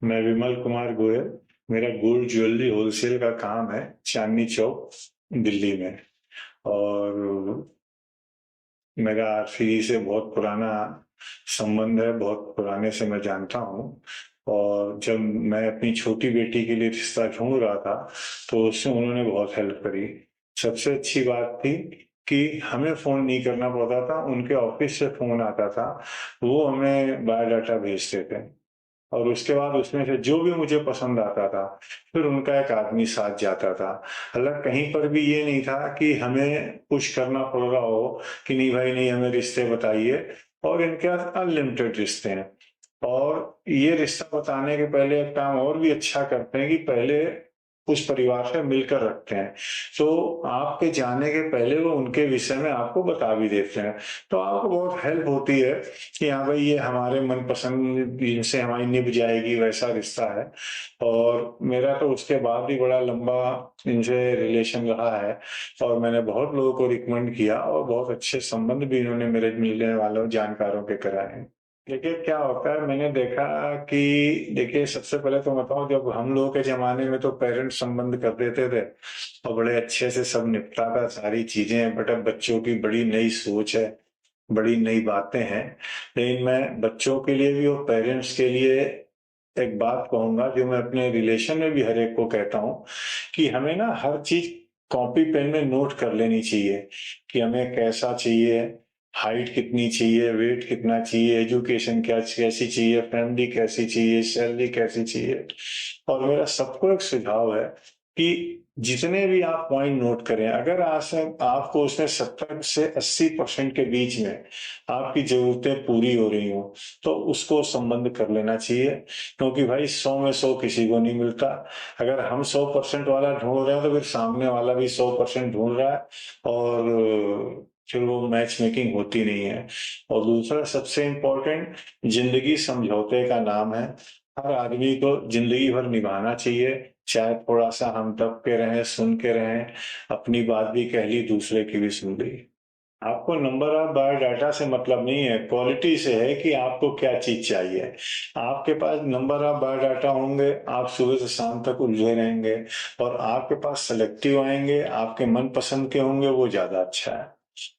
मैं विमल कुमार गोयल। मेरा gold jewellery wholesale का काम है, चांदनी चौक, दिल्ली में। और मेरा आरसीई से बहुत पुराना संबंध है, बहुत पुराने से मैं जानता हूँ। और जब मैं अपनी छोटी बेटी के लिए रिश्ता ढूंढ रहा था तो उसमें उन्होंने बहुत हेल्प करी। सबसे अच्छी बात थी कि हमें फोन नहीं करना पड़ता था, उनके ऑफिस से फोन आता था, वो हमें बायोडाटा भेजते थे और उसके बाद उसमें से जो भी मुझे पसंद आता था फिर उनका एक आदमी साथ जाता था। हालांकि कहीं पर भी ये नहीं था कि हमें पुश करना पड़ रहा हो कि नहीं भाई नहीं, हमें रिश्ते बताइए। और इनके पास अनलिमिटेड रिश्ते हैं। और ये रिश्ता बताने के पहले एक काम और भी अच्छा करते हैं कि पहले उस परिवार से मिलकर रखते हैं। तो आपके जाने के पहले वो उनके विषय में आपको बता भी देते हैं। तो आपको बहुत हेल्प होती है कि हाँ भाई ये हमारे मनपसंद जिनसे हमारी निभ जाएगी वैसा रिश्ता है। और मेरा तो उसके बाद भी बड़ा लंबा इनसे रिलेशन रहा है और मैंने बहुत लोगों को रिकमेंड किया और बहुत अच्छे संबंध भी इन्होंने मेरे मिलने वालों जानकारों के कराए हैं। देखिए क्या होता है, मैंने देखा कि देखिए सबसे पहले तो बताऊं, जब हम लोगों के जमाने में तो पेरेंट्स संबंध कर देते थे और बड़े अच्छे से सब निपटा था सारी चीजें, बट अब बच्चों की बड़ी नई सोच है, बड़ी नई बातें हैं। लेकिन मैं बच्चों के लिए भी और पेरेंट्स के लिए एक बात कहूंगा जो मैं अपने रिलेशन में भी हर एक को कहता हूँ कि हमें ना हर चीज कॉपी पेन में नोट कर लेनी चाहिए कि हमें कैसा चाहिए, हाइट कितनी चाहिए, वेट कितना चाहिए, एजुकेशन क्या कैसी चाहिए, फैमिली कैसी चाहिए, सैलरी कैसी चाहिए। और मेरा सबको एक सुझाव है कि जितने भी आप पॉइंट नोट करें, अगर आपको उसमें 70 से 80% के बीच में आपकी जरूरतें पूरी हो रही हो तो उसको संबंध कर लेना चाहिए। क्योंकि भाई 100 में 100 किसी को नहीं मिलता। अगर हम 100% वाला ढूंढ रहे हैं तो फिर सामने वाला भी 100% ढूंढ रहा है और फिर वो मैच मेकिंग होती नहीं है। और दूसरा सबसे इम्पोर्टेंट, जिंदगी समझौते का नाम है। हर आदमी को जिंदगी भर निभाना चाहिए, चाहे थोड़ा सा हम दब के रहें, सुन के रहें, अपनी बात भी कह ली, दूसरे की भी सुन ली। आपको नंबर ऑफ बायोडाटा से मतलब नहीं है, क्वालिटी से है कि आपको क्या चीज चाहिए। आपके पास नंबर ऑफ बायोडाटा होंगे, आप सुबह से शाम तक उलझे रहेंगे। और आपके पास सेलेक्टिव आएंगे, आपके मन पसंद के होंगे, वो ज्यादा अच्छा है।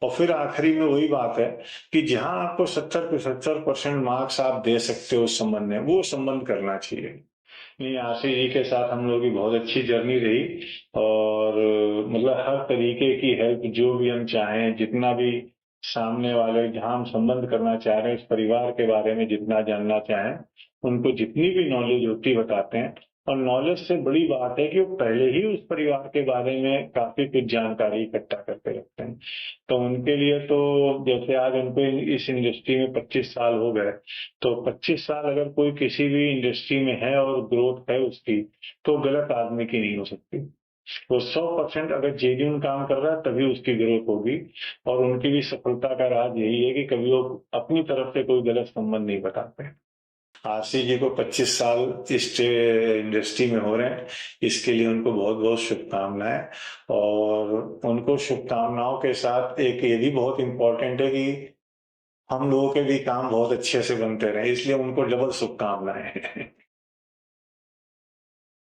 और फिर आखिरी में वही बात है कि जहां आपको 70 से 75% मार्क्स आप दे सकते हो उस संबंध में, वो संबंध करना चाहिए। नहीं, आशीष जी के साथ हम लोग की बहुत अच्छी जर्नी रही। और मतलब हर तरीके की हेल्प जो भी हम चाहें, जितना भी सामने वाले जहां हम संबंध करना चाह रहे हैं, इस परिवार के बारे में जितना जानना चाहें, उनको जितनी भी नॉलेज होती बताते हैं। और नॉलेज से बड़ी बात है कि वो पहले ही उस परिवार के बारे में काफी कुछ जानकारी इकट्ठा करके रखते हैं। तो उनके लिए तो जैसे आज उनको इस इंडस्ट्री में 25 साल हो गए, तो 25 साल अगर कोई किसी भी इंडस्ट्री में है और ग्रोथ है उसकी, तो गलत आदमी की नहीं हो सकती। वो 100% अगर जेन्युइन काम कर रहा है तभी उसकी ग्रोथ होगी। और उनकी भी सफलता का राज यही है कि कभी वो अपनी तरफ से कोई गलत संबंध नहीं बताते। आरसी जी को 25 साल इस इंडस्ट्री में हो रहे हैं, इसके लिए उनको बहुत बहुत शुभकामनाएं। और उनको शुभकामनाओं के साथ एक ये भी बहुत इंपॉर्टेंट है कि हम लोगों के भी काम बहुत अच्छे से बनते रहे, इसलिए उनको डबल शुभकामनाएं।